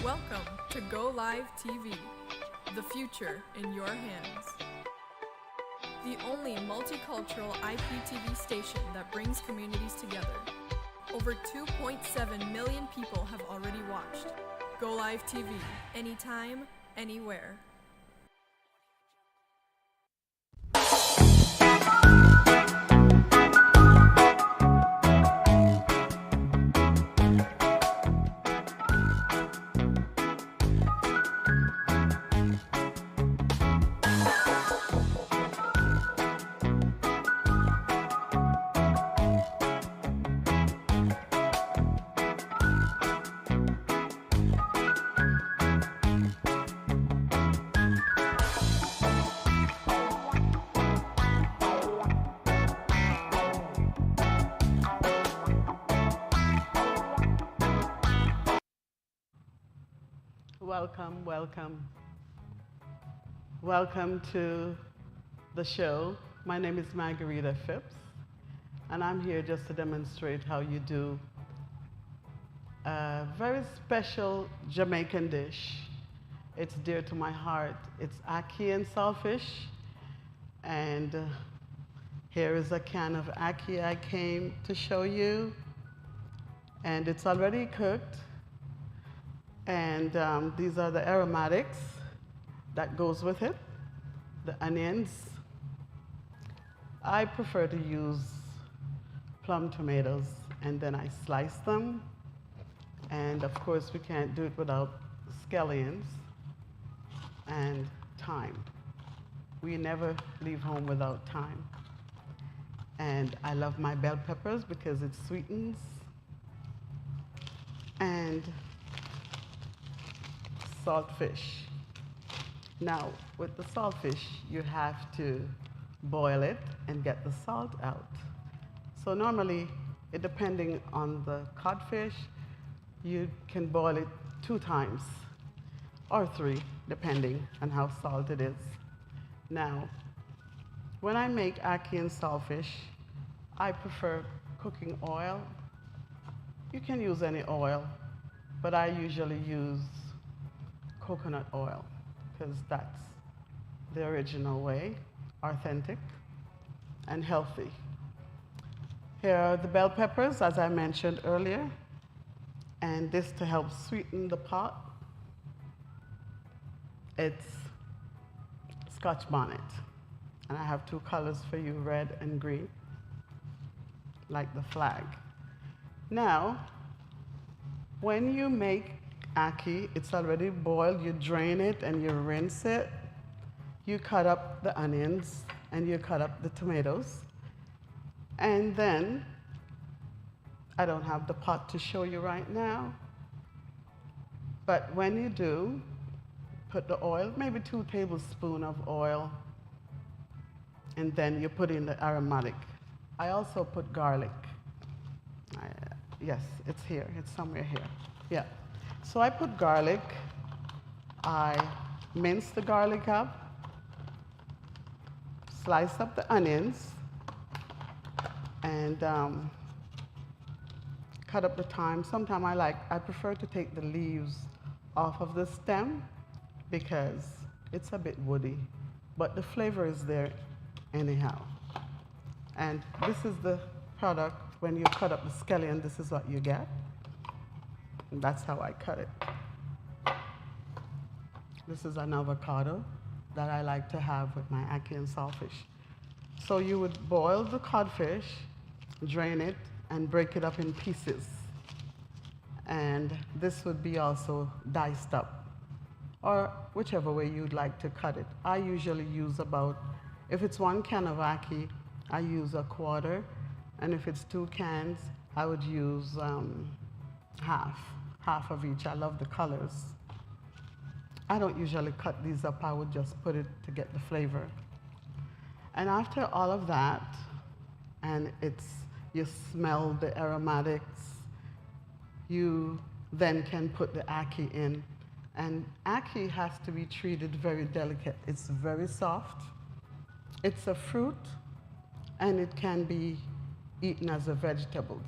Welcome to GOlive TV, the future in your hands. The only multicultural IPTV station that brings communities together. Over 2.7 million people have already watched. GOlive TV, anytime, anywhere. Welcome to the show. My name is Margarita Phipps, and I'm here just to demonstrate how you do a very special Jamaican dish. It's dear to my heart. It's ackee and saltfish, and here is a can of ackee I came to show you, and it's already cooked. And these are the aromatics that goes with it, the onions. I prefer to use plum tomatoes, and then I slice them. And of course, we can't do it without scallions and thyme. We never leave home without thyme. And I love my bell peppers because it sweetens. And saltfish. Now, with the saltfish, you have to boil it and get the salt out. So normally, depending on the codfish, you can boil it 2 times or 3, depending on how salt it is. Now, when I make ackee and saltfish, I prefer cooking oil. You can use any oil, but I usually use coconut oil, because that's the original way, authentic and healthy. Here are the bell peppers, as I mentioned earlier, and this to help sweeten the pot. It's Scotch bonnet, and I have 2 colors for you, red and green, like the flag. Now, when you make ackee, it's already boiled, you drain it and you rinse it. You cut up the onions and you cut up the tomatoes. And then, I don't have the pot to show you right now, but when you do, put the oil, maybe 2 tablespoons of oil, and then you put in the aromatic. I also put garlic. Yes, it's here, it's somewhere here. Yeah. So I put garlic, I mince the garlic up, slice up the onions, and cut up the thyme. Sometimes I prefer to take the leaves off of the stem because it's a bit woody, but the flavor is there anyhow. And this is the product. When you cut up the scallion, this is what you get. And that's how I cut it. This is an avocado that I like to have with my ackee and saltfish. So you would boil the codfish, drain it, and break it up in pieces. And this would be also diced up, or whichever way you'd like to cut it. I usually use about, if it's 1 can of ackee, I use 1/4. And if it's 2 cans, I would use half of each. I love the colors. I don't usually cut these up. I would just put it to get the flavor. And after all of that, and you smell the aromatics, you then can put the ackee in. And ackee has to be treated very delicate. It's very soft. It's a fruit, and it can be eaten as a vegetable.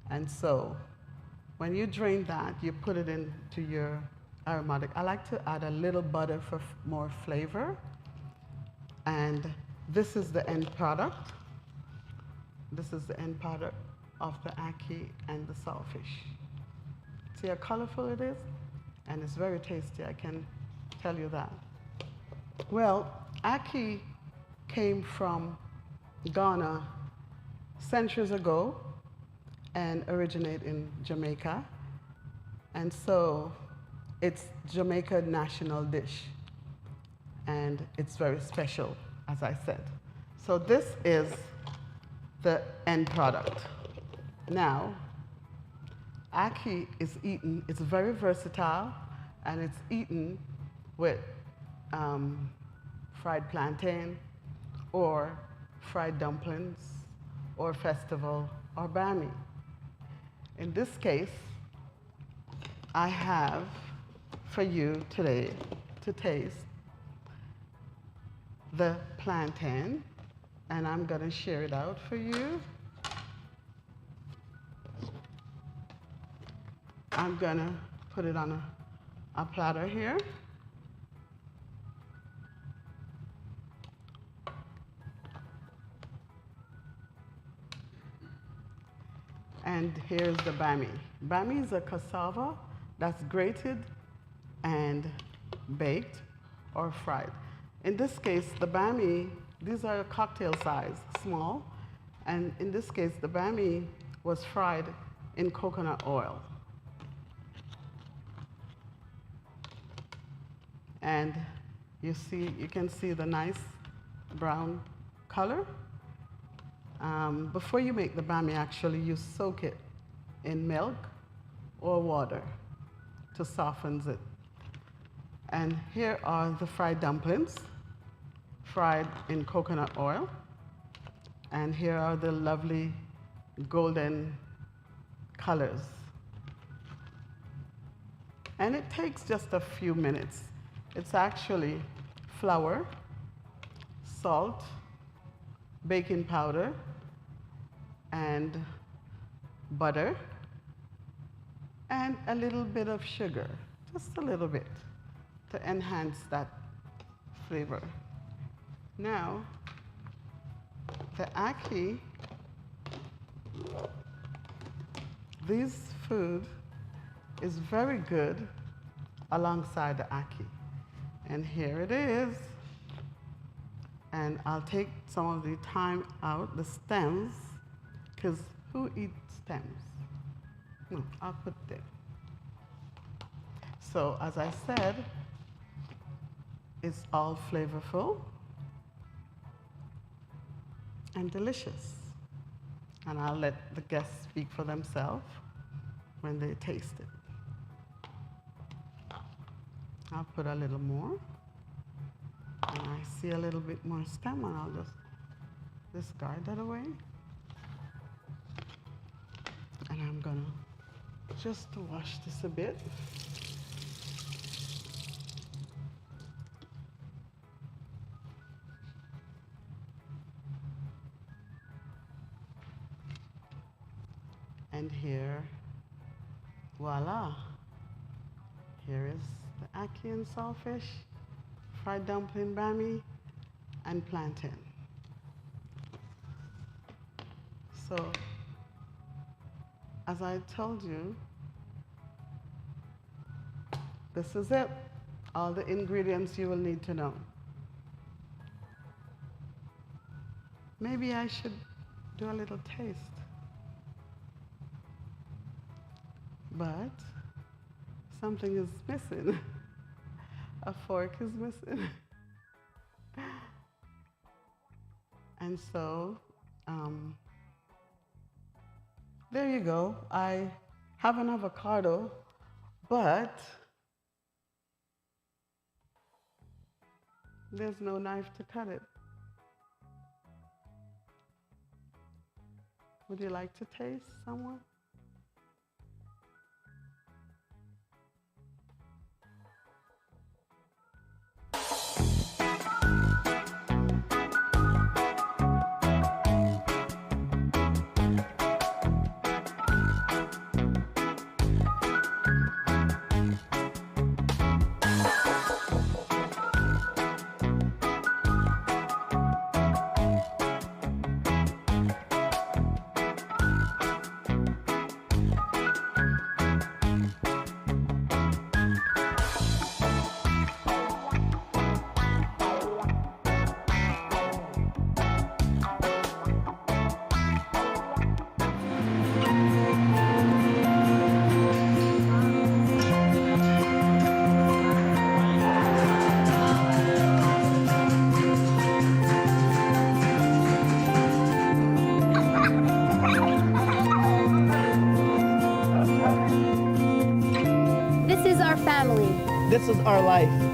And so When you drain that, you put it into your aromatic. I like to add a little butter for more flavor. And this is the end product. This is the end product of the ackee and the saltfish. See how colorful it is? And it's very tasty, I can tell you that. Well, ackee came from Ghana centuries ago and originate in Jamaica. And so it's Jamaica national dish. And it's very special, as I said. So this is the end product. Now, ackee is eaten, it's very versatile, and it's eaten with fried plantain, or fried dumplings, or festival, or bami. In this case, I have for you today to taste the plantain, and I'm going to share it out for you. I'm going to put it on a platter here. And here's the bami. Bami is a cassava that's grated and baked or fried. In this case, the bami, these are cocktail size, small. And in this case, the bami was fried in coconut oil. And you can see the nice brown color. Before you make the bami, actually, you soak it in milk or water to soften it. And here are the fried dumplings, fried in coconut oil. And here are the lovely golden colors. And it takes just a few minutes. It's actually flour, salt, baking powder, and butter, and a little bit of sugar, just a little bit, to enhance that flavor. Now, the ackee, this food is very good alongside the ackee. And here it is. And I'll take some of the thyme out, the stems, because who eats stems? No, I'll put them. So as I said, it's all flavorful and delicious. And I'll let the guests speak for themselves when they taste it. I'll put a little more. And I see a little bit more stem, and I'll just discard that away. And I'm gonna just wash this a bit. And here, voila. Here is the ackee and saltfish, fried dumpling bami, and plantain. So, as I told you, this is it. All the ingredients you will need to know. Maybe I should do a little taste. But something is missing. A fork is missing. And so, there you go. I have an avocado, but there's no knife to cut it. Would you like to taste, someone? is our life.